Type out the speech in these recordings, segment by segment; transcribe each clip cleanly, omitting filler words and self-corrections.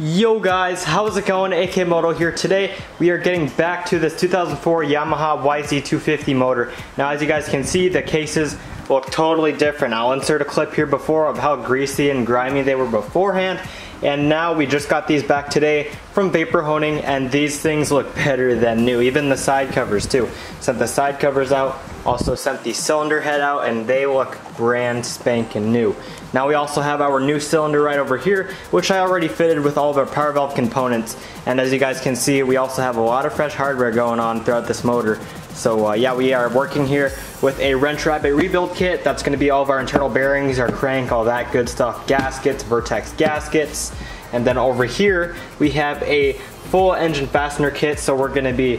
Yo guys, how's it going? AK Moto here. Today we are getting back to this 2004 Yamaha YZ250 motor. Now as you guys can see, the cases look totally different. I'll insert a clip here before of how greasy and grimy they were beforehand, and now we just got these back today from vapor honing, and these things look better than new. Even the side covers too. Sent the side covers out, also sent the cylinder head out, and they look brand spanking new. Now we also have our new cylinder right over here, which I already fitted with all of our power valve components, and as you guys can see, we also have a lot of fresh hardware going on throughout this motor. So yeah, we are working here with a wrench rabbit rebuild kit. That's going to be all of our internal bearings, our crank, all that good stuff, gaskets, Vertex gaskets, and then over here we have a full engine fastener kit. So we're going to be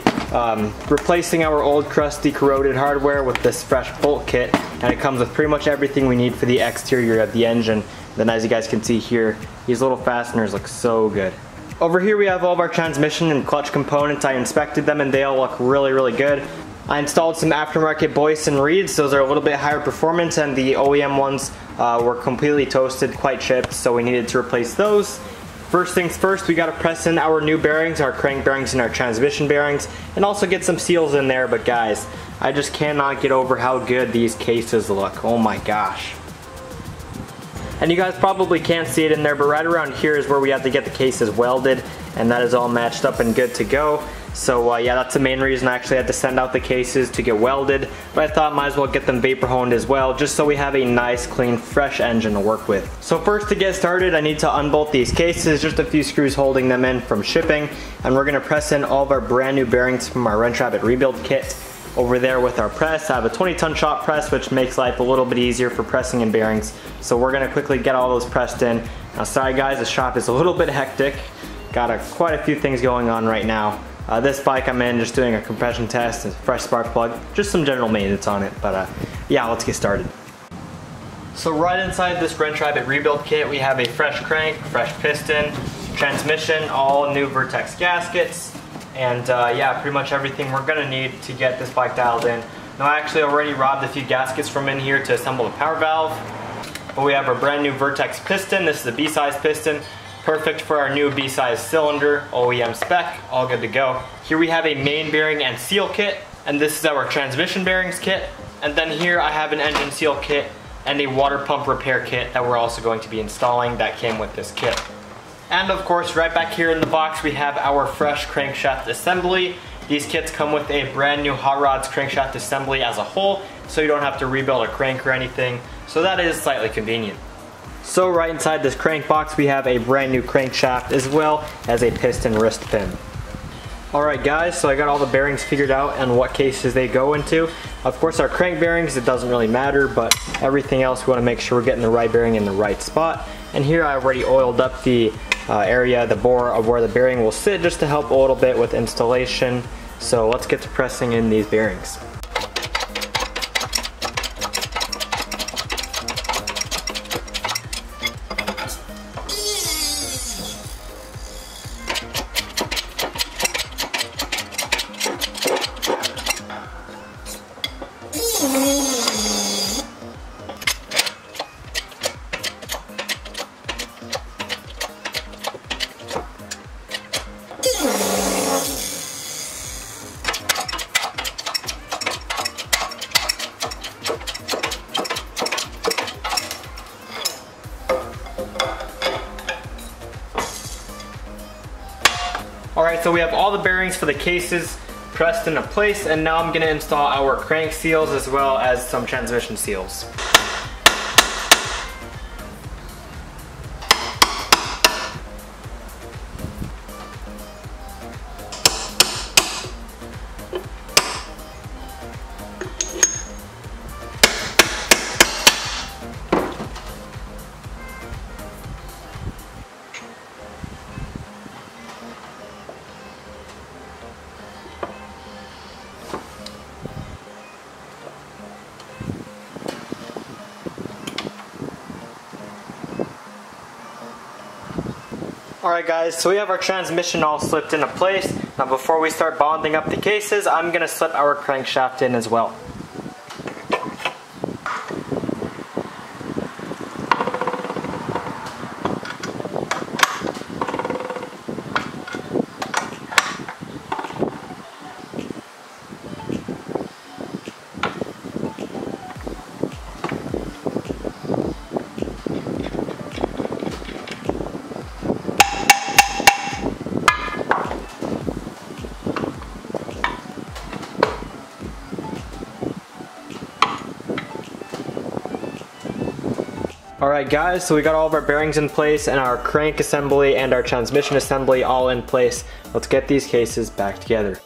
replacing our old crusty corroded hardware with this fresh bolt kit, and it comes with pretty much everything we need for the exterior of the engine. Then as you guys can see here, these little fasteners look so good. Over here we have all of our transmission and clutch components. I inspected them and they all look really good. I installed some aftermarket Boyce and Reeds. Those are a little bit higher performance, and the OEM ones were completely toasted, quite chipped, so we needed to replace those. First things first, we got to press in our new bearings, our crank bearings and our transmission bearings, and also get some seals in there. But guys, I just cannot get over how good these cases look. Oh my gosh. And you guys probably can't see it in there, but right around here is where we have to get the cases welded, and that is all matched up and good to go. So yeah, that's the main reason I actually had to send out the cases to get welded, but I thought might as well get them vapor honed as well, just so we have a nice, clean, fresh engine to work with. So first, to get started, I need to unbolt these cases, just a few screws holding them in from shipping, and we're going to press in all of our brand new bearings from our wrench rabbit rebuild kit. Over there with our press, I have a 20-ton shop press, which makes life a little bit easier for pressing in bearings. So we're going to quickly get all those pressed in. Now sorry guys, the shop is a little bit hectic. Got quite a few things going on right now. This bike I'm in, just doing a compression test, a fresh spark plug, just some general maintenance on it, but yeah, let's get started. So right inside this wrench rabbit rebuild kit, we have a fresh crank, fresh piston, transmission, all new Vertex gaskets, and yeah, pretty much everything we're gonna need to get this bike dialed in. Now I actually already robbed a few gaskets from in here to assemble the power valve, but we have our brand new Vertex piston. This is a B-size piston. Perfect for our new B-size cylinder, OEM spec, all good to go. Here we have a main bearing and seal kit, and this is our transmission bearings kit. And then here I have an engine seal kit and a water pump repair kit that we're also going to be installing that came with this kit. And of course, right back here in the box, we have our fresh crankshaft assembly. These kits come with a brand new Hot Rods crankshaft assembly as a whole, so you don't have to rebuild a crank or anything. So that is slightly convenient. So right inside this crank box, we have a brand new crankshaft as well as a piston wrist pin. Alright guys, so I got all the bearings figured out and what cases they go into. Of course, our crank bearings, it doesn't really matter, but everything else we want to make sure we're getting the right bearing in the right spot. And here I already oiled up the area, the bore of where the bearing will sit, just to help a little bit with installation. So let's get to pressing in these bearings. Alright, so we have all the bearings for the cases pressed into place, and now I'm going to install our crank seals as well as some transmission seals. Alright guys, so we have our transmission all slipped into place. Now before we start bonding up the cases, I'm going to slip our crankshaft in as well. Alright guys, so we got all of our bearings in place and our crank assembly and our transmission assembly all in place. Let's get these cases back together.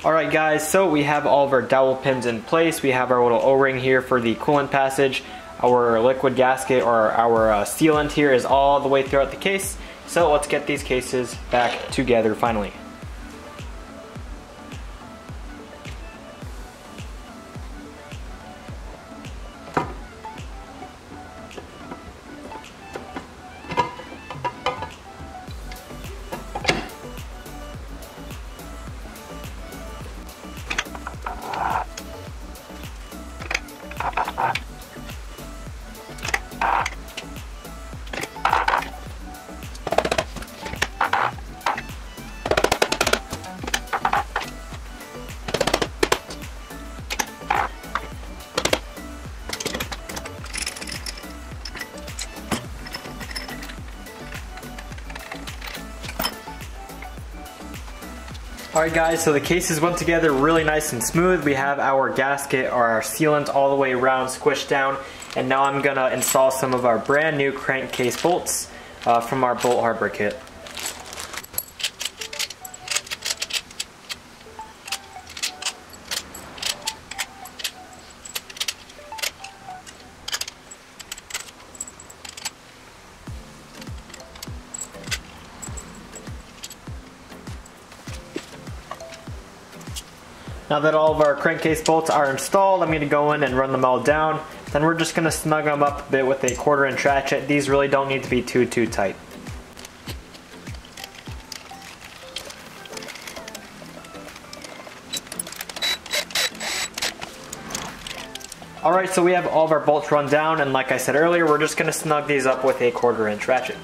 Alright guys, so we have all of our dowel pins in place. We have our little O-ring here for the coolant passage. Our liquid gasket or our sealant here is all the way throughout the case. So let's get these cases back together finally. Alright guys, so the cases went together really nice and smooth. We have our gasket or our sealant all the way around squished down, and now I'm gonna install some of our brand new crankcase bolts from our bolt hardware kit. Now that all of our crankcase bolts are installed, I'm going to go in and run them all down. Then we're just going to snug them up a bit with a 1/4" ratchet. These really don't need to be too tight. Alright, so we have all of our bolts run down, and like I said earlier, we're just going to snug these up with a 1/4" ratchet.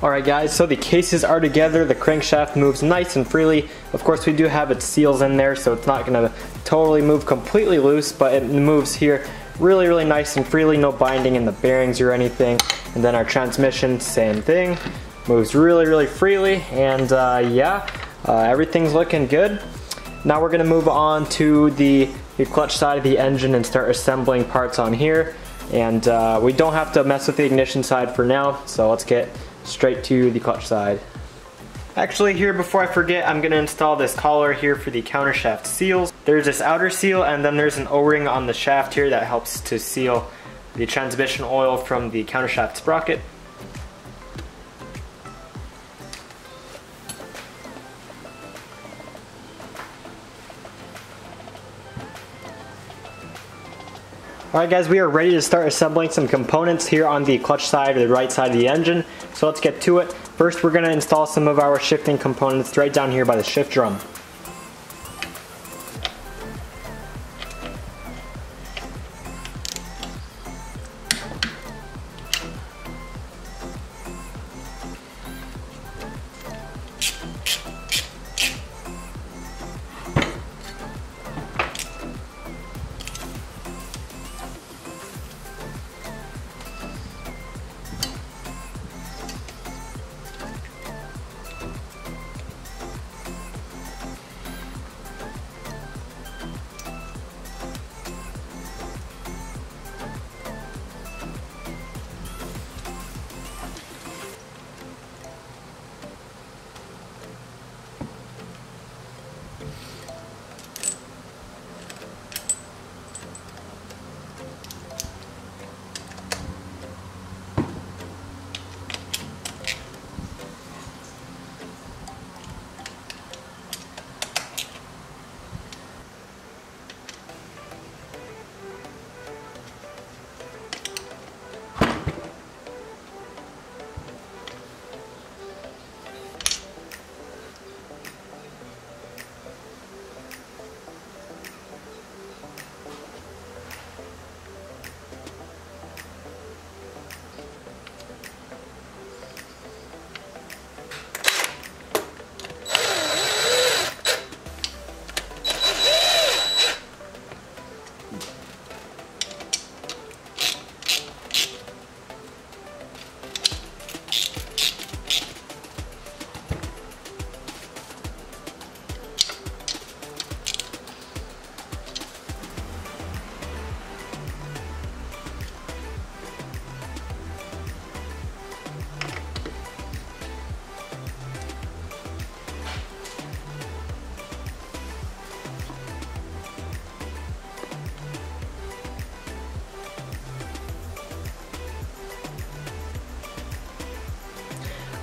Alright guys, so the cases are together, the crankshaft moves nice and freely. Of course we do have its seals in there, so it's not going to totally move completely loose, but it moves here really nice and freely, no binding in the bearings or anything. And then our transmission, same thing, moves really freely, and everything's looking good. Now we're going to move on to the clutch side of the engine and start assembling parts on here. And we don't have to mess with the ignition side for now, so let's get straight to the clutch side. Actually, here before I forget, I'm going to install this collar here for the countershaft seals. There's this outer seal, and then there's an O-ring on the shaft here that helps to seal the transmission oil from the countershaft sprocket. Alright guys, we are ready to start assembling some components here on the clutch side or the right side of the engine. So let's get to it. First we're going to install some of our shifting components right down here by the shift drum.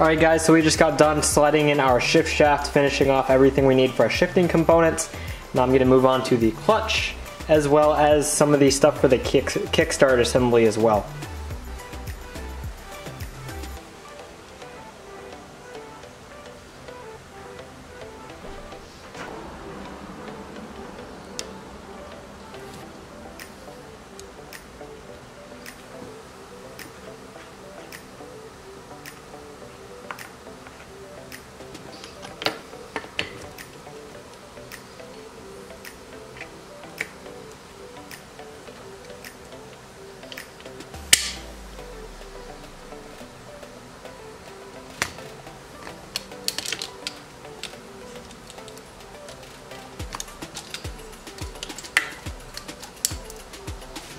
Alright guys, so we just got done sliding in our shift shaft, finishing off everything we need for our shifting components. Now I'm going to move on to the clutch, as well as some of the stuff for the kickstart assembly as well.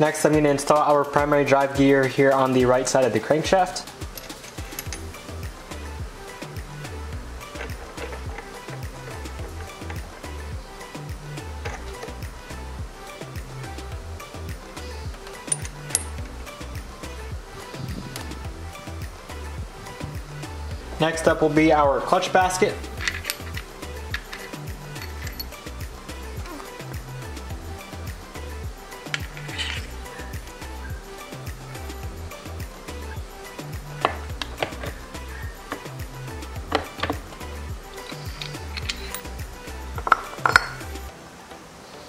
Next, I'm going to install our primary drive gear here on the right side of the crankshaft. Next up will be our clutch basket.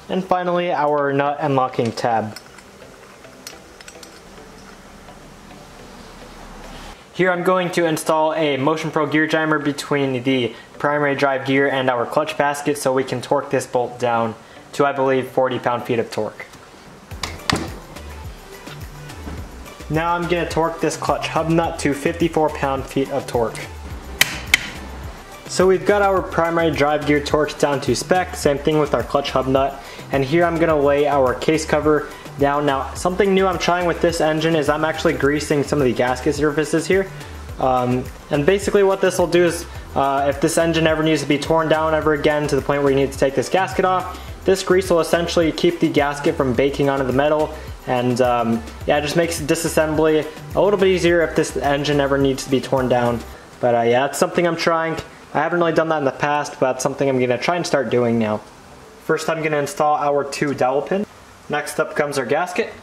And finally, our nut and locking tab. Here I'm going to install a Motion Pro gear jammer between the primary drive gear and our clutch basket so we can torque this bolt down to, I believe, 40 pound-feet of torque. Now I'm going to torque this clutch hub nut to 54 pound-feet of torque. So we've got our primary drive gear torqued down to spec, same thing with our clutch hub nut. And here I'm going to lay our case cover down. Now, something new I'm trying with this engine is I'm actually greasing some of the gasket surfaces here. And basically what this will do is, if this engine ever needs to be torn down ever again to the point where you need to take this gasket off, this grease will essentially keep the gasket from baking onto the metal. And yeah, it just makes disassembly a little bit easier if this engine ever needs to be torn down. But yeah, it's something I'm trying. I haven't really done that in the past, but it's something I'm going to try and start doing now. First, I'm going to install our 2 dowel pins. Next up comes our gasket.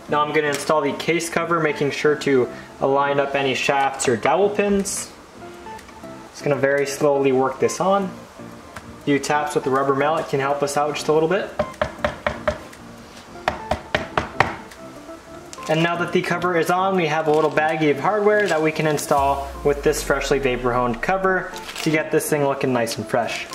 Now I'm going to install the case cover, making sure to align up any shafts or dowel pins. Just going to very slowly work this on. A few taps with the rubber mallet can help us out just a little bit. And now that the cover is on, we have a little baggie of hardware that we can install with this freshly vapor honed cover to get this thing looking nice and fresh.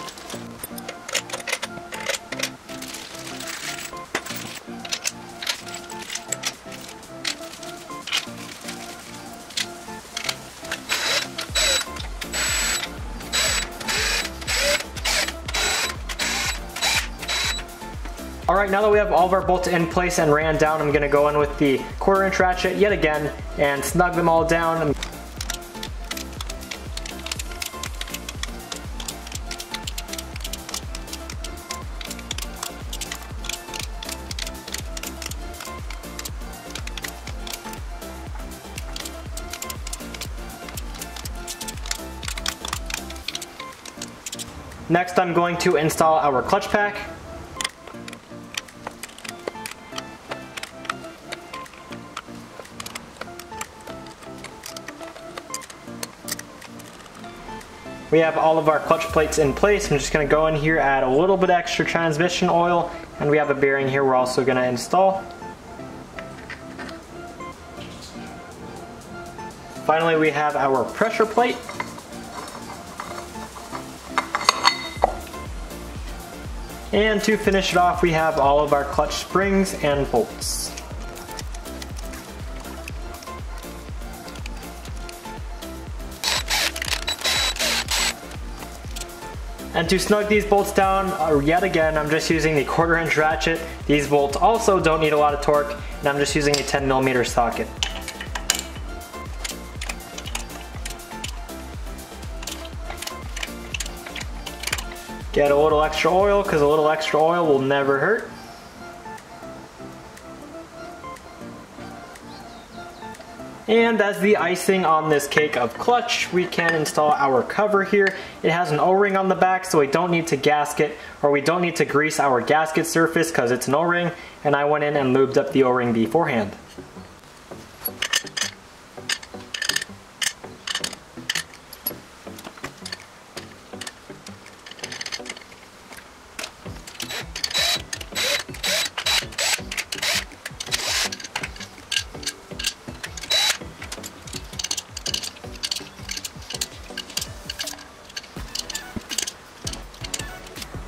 Alright, now that we have all of our bolts in place and ran down, I'm going to go in with the 1/4" ratchet yet again and snug them all down. Next, I'm going to install our clutch pack. We have all of our clutch plates in place. I'm just going to go in here, add a little bit extra transmission oil, and we have a bearing here we're also going to install. Finally, we have our pressure plate. And to finish it off, we have all of our clutch springs and bolts. And to snug these bolts down, yet again, I'm just using the 1/4" ratchet. These bolts also don't need a lot of torque, and I'm just using a 10mm socket. Get a little extra oil, because a little extra oil will never hurt. And as the icing on this cake of clutch, we can install our cover here. It has an O-ring on the back, so we don't need to gasket, or we don't need to grease our gasket surface because it's an O-ring, and I went in and lubed up the O-ring beforehand.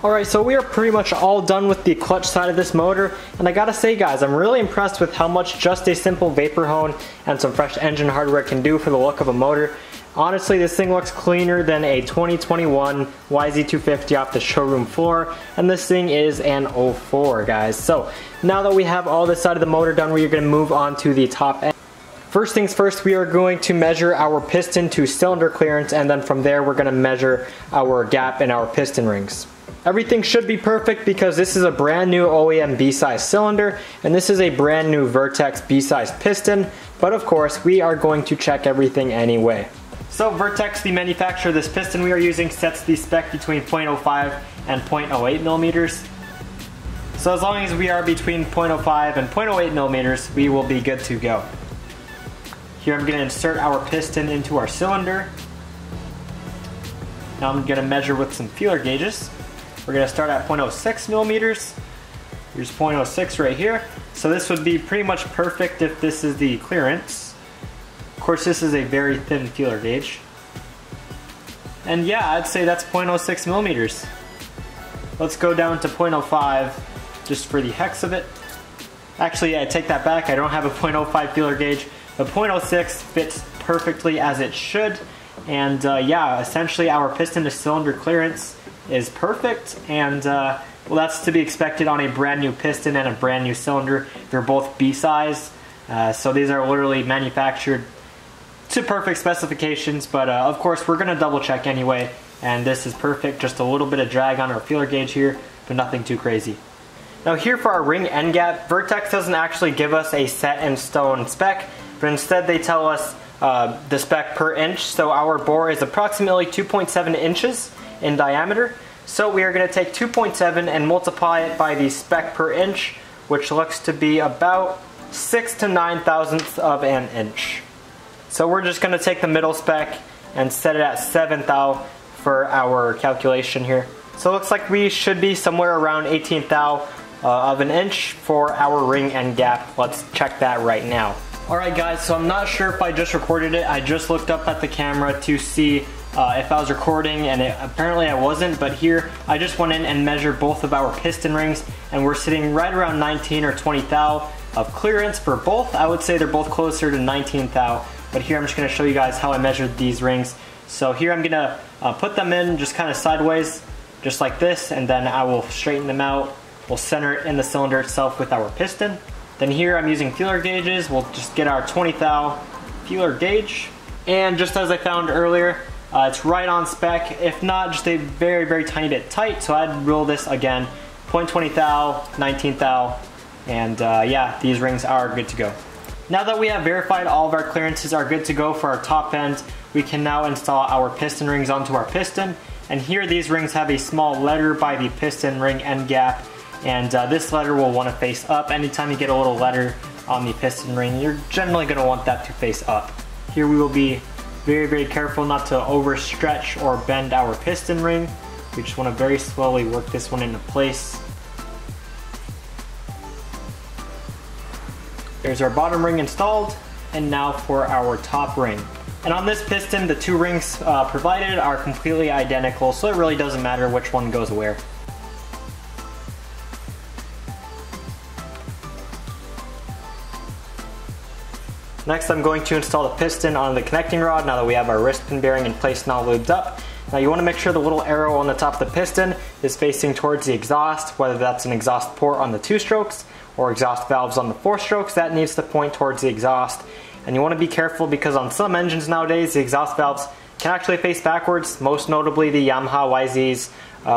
Alright, so we are pretty much all done with the clutch side of this motor, and I gotta say guys, I'm really impressed with how much just a simple vapor hone and some fresh engine hardware can do for the look of a motor. Honestly, this thing looks cleaner than a 2021 YZ250 off the showroom floor, and this thing is an 04, guys. So, now that we have all this side of the motor done, we are going to move on to the top end. First things first, we are going to measure our piston to cylinder clearance, and then from there we're going to measure our gap in our piston rings. Everything should be perfect because this is a brand new OEM B-size cylinder, and this is a brand new Vertex B-size piston, but of course we are going to check everything anyway. So Vertex, the manufacturer of this piston we are using, sets the spec between 0.05 and 0.08 millimeters. So as long as we are between 0.05 and 0.08 millimeters, we will be good to go. Here I'm going to insert our piston into our cylinder. Now I'm going to measure with some feeler gauges. We're going to start at 0.06 millimeters. Here's 0.06 right here. So this would be pretty much perfect if this is the clearance. Of course, this is a very thin feeler gauge. And yeah, I'd say that's 0.06 millimeters. Let's go down to 0.05 just for the hex of it. Actually, I take that back. I don't have a 0.05 feeler gauge. The 0.06 fits perfectly as it should. And yeah, essentially our piston to cylinder clearance is perfect, and well, that's to be expected on a brand new piston and a brand new cylinder. They're both B-size, so these are literally manufactured to perfect specifications, but of course we're going to double check anyway, and this is perfect. Just a little bit of drag on our feeler gauge here, but nothing too crazy. Now here for our ring end gap, Vertex doesn't actually give us a set in stone spec, but instead they tell us the spec per inch. So our bore is approximately 2.7 inches in diameter. So we are going to take 2.7 and multiply it by the spec per inch, which looks to be about 6 to 9 thousandths of an inch. So we're just going to take the middle spec and set it at 7 thou for our calculation here. So it looks like we should be somewhere around 18 thou of an inch for our ring end gap. Let's check that right now. Alright guys, so I'm not sure if I just recorded it. I just looked up at the camera to see if I was recording, and apparently I wasn't, but here I just went in and measured both of our piston rings, and we're sitting right around 19 or 20 thou of clearance for both. I would say they're both closer to 19 thou, but here I'm just going to show you guys how I measured these rings. So here I'm going to put them in just kind of sideways, just like this, and then I will straighten them out. We'll center it in the cylinder itself with our piston. Then here I'm using feeler gauges. We'll just get our 20 thou feeler gauge, and just as I found earlier, it's right on spec, if not just a very, very tiny bit tight, so I'd roll this again, 0.20 thou, 19 thou, and yeah, these rings are good to go. Now that we have verified all of our clearances are good to go for our top end, we can now install our piston rings onto our piston, and here these rings have a small letter by the piston ring end gap, and this letter will want to face up. Anytime you get a little letter on the piston ring, you're generally going to want that to face up. Here we will be very, very careful not to overstretch or bend our piston ring. We just want to very slowly work this one into place. There's our bottom ring installed, and now for our top ring. And on this piston, the two rings provided are completely identical, so it really doesn't matter which one goes where. Next, I'm going to install the piston on the connecting rod now that we have our wrist pin bearing in place and all lubed up. Now you want to make sure the little arrow on the top of the piston is facing towards the exhaust, whether that's an exhaust port on the 2 strokes or exhaust valves on the 4 strokes, that needs to point towards the exhaust. And you want to be careful because on some engines nowadays, the exhaust valves can actually face backwards, most notably the Yamaha YZs,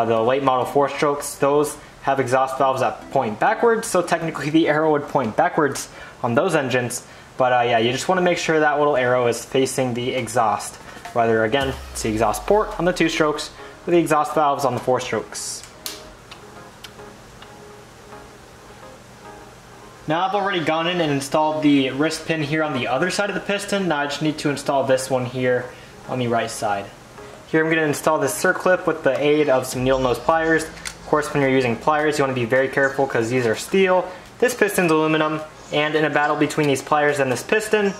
the late model 4 strokes. Those have exhaust valves that point backwards, so technically the arrow would point backwards on those engines. But yeah, you just want to make sure that little arrow is facing the exhaust. Whether, again, it's the exhaust port on the 2 strokes or the exhaust valves on the 4 strokes. Now I've already gone in and installed the wrist pin here on the other side of the piston. Now I just need to install this one here on the right side. Here I'm going to install this circlip with the aid of some needle nose pliers. Of course, when you're using pliers, you want to be very careful because these are steel. This piston's aluminum, and in a battle between these pliers and this piston,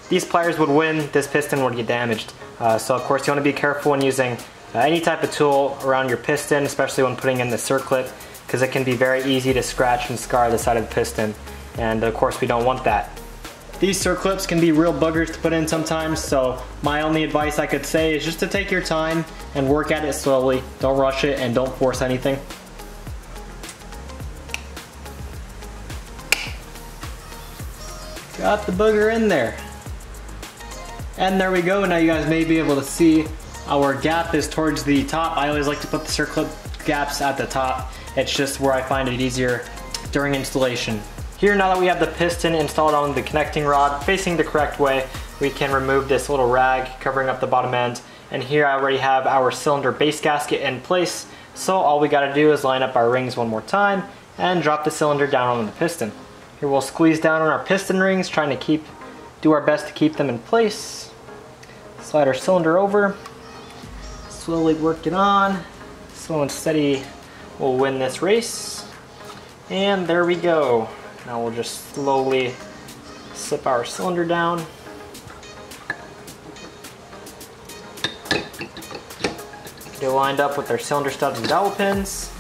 these pliers would win, this piston would get damaged. So of course you want to be careful when using any type of tool around your piston, especially when putting in the circlip, because it can be very easy to scratch and scar the side of the piston. And of course we don't want that. These circlips can be real buggers to put in sometimes, so my only advice I could say is just to take your time and work at it slowly. Don't rush it and don't force anything. Got the booger in there. And there we go. Now you guys may be able to see our gap is towards the top. I always like to put the circlip gaps at the top. It's just where I find it easier during installation. Here, now that we have the piston installed on the connecting rod facing the correct way, we can remove this little rag covering up the bottom end. And here I already have our cylinder base gasket in place. So all we gotta do is line up our rings one more time and drop the cylinder down on the piston. Here we'll squeeze down on our piston rings, trying to do our best to keep them in place. Slide our cylinder over, slowly work it on. Slow and steady will win this race. And there we go. Now we'll just slowly slip our cylinder down. Get it lined up with our cylinder studs and dowel pins.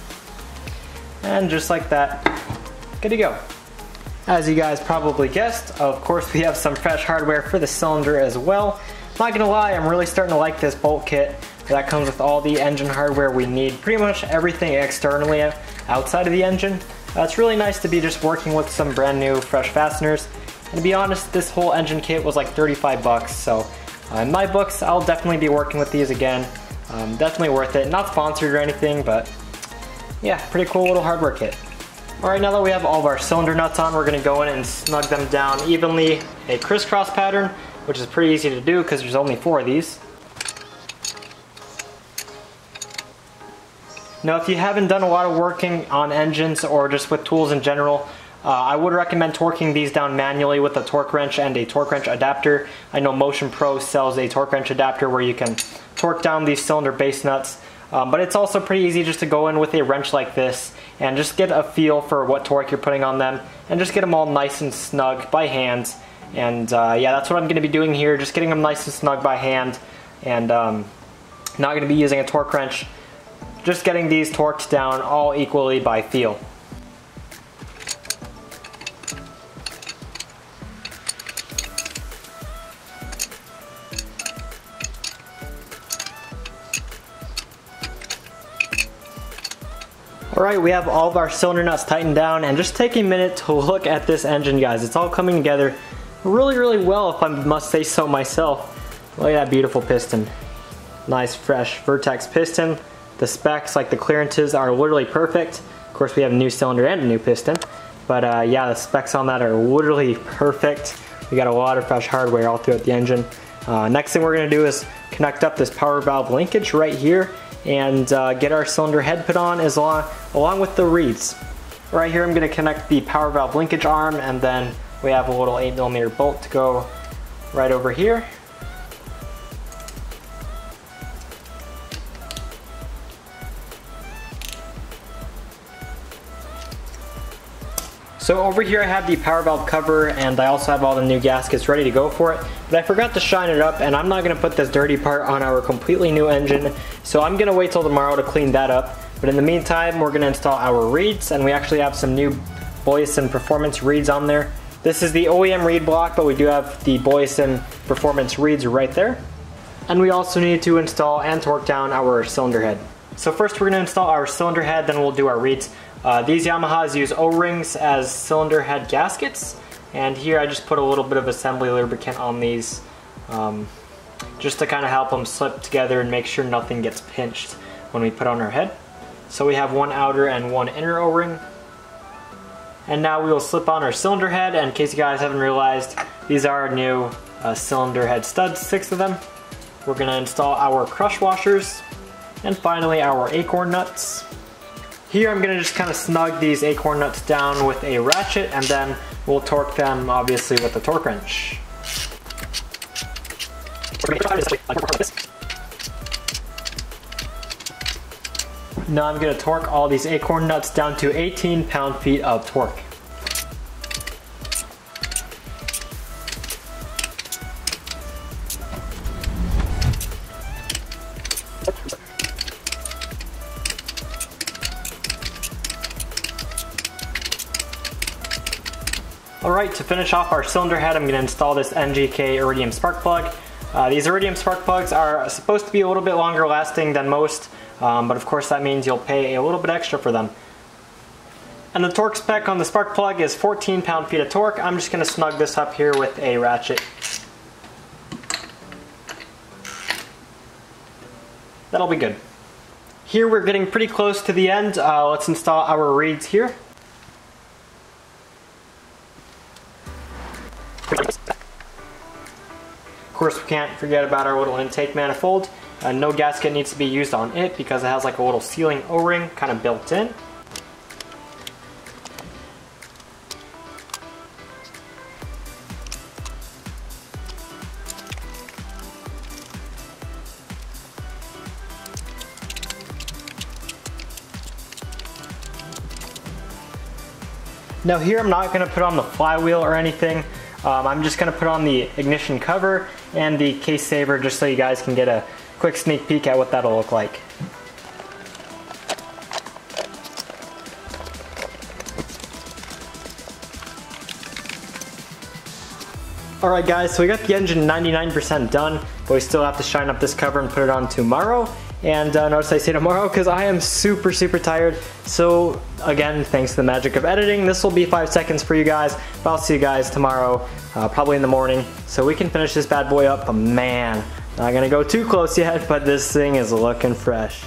And just like that, good to go. As you guys probably guessed, of course we have some fresh hardware for the cylinder as well. Not gonna lie, I'm really starting to like this bolt kit. That comes with all the engine hardware we need, pretty much everything externally outside of the engine. It's really nice to be just working with some brand new fresh fasteners. And to be honest, this whole engine kit was like 35 bucks, so in my books, I'll definitely be working with these again. Definitely worth it. Not sponsored or anything, but yeah, pretty cool little hardware kit. Alright, now that we have all of our cylinder nuts on, we're going to go in and snug them down evenly, a crisscross pattern, which is pretty easy to do because there's only 4 of these. Now, if you haven't done a lot of working on engines or just with tools in general, I would recommend torquing these down manually with a torque wrench and a torque wrench adapter. I know Motion Pro sells a torque wrench adapter where you can torque down these cylinder base nuts, but it's also pretty easy just to go in with a wrench like this and just get a feel for what torque you're putting on them and just get them all nice and snug by hand. And yeah, that's what I'm going to be doing here, just getting them nice and snug by hand, and not going to be using a torque wrench. Just getting these torqued down all equally by feel. Alright, we have all of our cylinder nuts tightened down, and just take a minute to look at this engine, guys. It's all coming together really well, if I must say so myself. Look at that beautiful piston. Nice fresh Vertex piston. The specs, like the clearances, are literally perfect. Of course, we have a new cylinder and a new piston. But yeah, the specs on that are literally perfect. We got a lot of fresh hardware all throughout the engine. Next thing we're going to do is connect up this power valve linkage right here and get our cylinder head put on along with the reeds. Right here I'm going to connect the power valve linkage arm, and then we have a little 8mm bolt to go right over here. So over here I have the power valve cover, and I also have all the new gaskets ready to go for it, but I forgot to shine it up, and I'm not going to put this dirty part on our completely new engine, so I'm going to wait till tomorrow to clean that up. But in the meantime, we're going to install our reeds, and we actually have some new Boyesen Performance reeds on there. This is the OEM reed block, but we do have the Boyesen Performance reeds right there. And we also need to install and torque down our cylinder head. So first we're going to install our cylinder head, then we'll do our reeds. These Yamahas use O-rings as cylinder head gaskets, and here I just put a little bit of assembly lubricant on these just to kind of help them slip together and make sure nothing gets pinched when we put on our head. So we have one outer and one inner O-ring. And now we will slip on our cylinder head, and in case you guys haven't realized, These are new cylinder head studs, 6 of them. We're gonna install our crush washers, and finally our acorn nuts. Here I'm gonna just kind of snug these acorn nuts down with a ratchet, and then we'll torque them obviously with the torque wrench. Now I'm gonna torque all these acorn nuts down to 18 pound-feet of torque. Alright, to finish off our cylinder head, I'm going to install this NGK Iridium spark plug. These Iridium spark plugs are supposed to be a little bit longer lasting than most, but of course that means you'll pay a little bit extra for them. And the torque spec on the spark plug is 14 pound-feet of torque. I'm just going to snug this up here with a ratchet. That'll be good. Here we're getting pretty close to the end. Let's install our reeds here. Of course, we can't forget about our little intake manifold. No gasket needs to be used on it because it has like a little sealing O-ring kind of built in. Now here I'm not going to put on the flywheel or anything. I'm just going to put on the ignition cover and the case saver just so you guys can get a quick sneak peek at what that'll look like. Alright guys, so we got the engine 99% done, but we still have to shine up this cover and put it on tomorrow. And notice I say tomorrow because I am super tired. So again, thanks to the magic of editing, this will be 5 seconds for you guys, but I'll see you guys tomorrow, probably in the morning, so we can finish this bad boy up. But man, not gonna go too close yet, but this thing is looking fresh.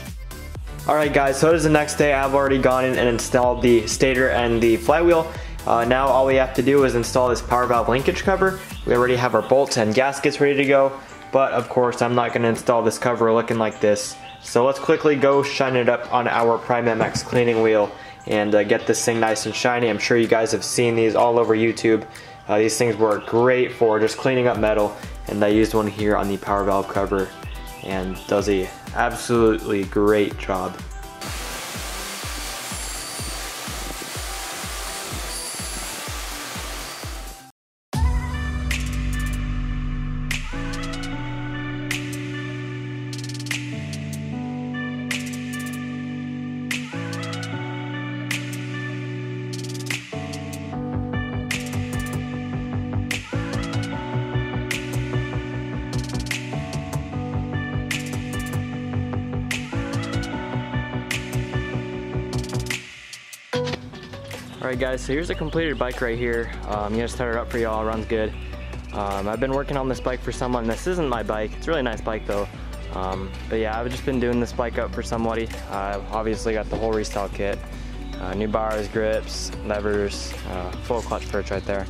Alright guys, so it is the next day. I've already gone in and installed the stator and the flywheel. Now all we have to do is install this power valve linkage cover. We already have our bolts and gaskets ready to go, but of course I'm not going to install this cover looking like this. So let's quickly go shine it up on our Prime MX cleaning wheel and get this thing nice and shiny. I'm sure you guys have seen these all over YouTube. These things work great for just cleaning up metal, and I used one here on the power valve cover and does a absolutely great job. Alright guys, so here's a completed bike right here. I'm gonna start it up for y'all, runs good. I've been working on this bike for someone. This isn't my bike, it's a really nice bike though. But yeah, I've just been doing this bike up for somebody. I've obviously got the whole restyle kit. New bars, grips, levers, full clutch perch right there.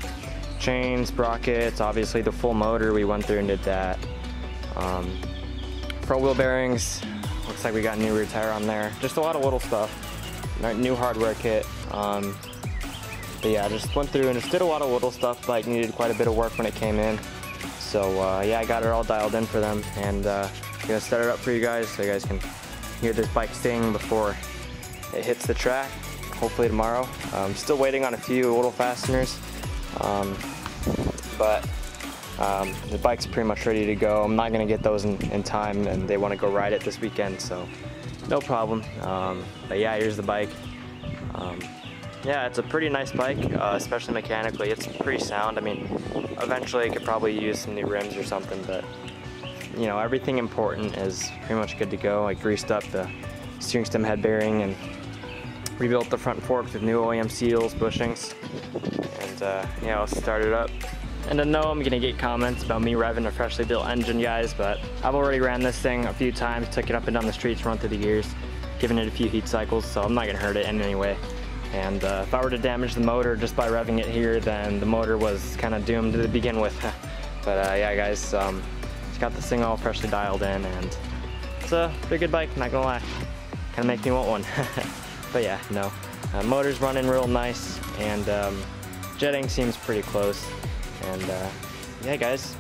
Chains, sprockets, obviously the full motor, we went through and did that. Front wheel bearings, looks like we got a new rear tire on there. Just a lot of little stuff. New hardware kit. But yeah, I just went through and just did a lot of little stuff. Bike needed quite a bit of work when it came in. So yeah, I got it all dialed in for them, and I'm gonna set it up for you guys so you guys can hear this bike sing before it hits the track, hopefully tomorrow. I'm still waiting on a few little fasteners, but the bike's pretty much ready to go. I'm not gonna get those in time, and they want to go ride it this weekend, so no problem. But yeah, here's the bike. Yeah, it's a pretty nice bike, especially mechanically. It's pretty sound. I mean, eventually I could probably use some new rims or something, but you know, everything important is pretty much good to go. I greased up the steering stem head bearing and rebuilt the front forks with new OEM seals, bushings, and yeah, I'll start it up. And I know I'm gonna get comments about me revving a freshly built engine, guys, but I've already ran this thing a few times, took it up and down the streets, run through the gears, given it a few heat cycles, so I'm not gonna hurt it in any way. And if I were to damage the motor just by revving it here, then the motor was kind of doomed to begin with. But yeah guys, just got this thing all freshly dialed in, and it's a pretty good bike, not gonna lie. Kind of make me want one. But yeah, no. Motor's running real nice, and jetting seems pretty close. And yeah guys,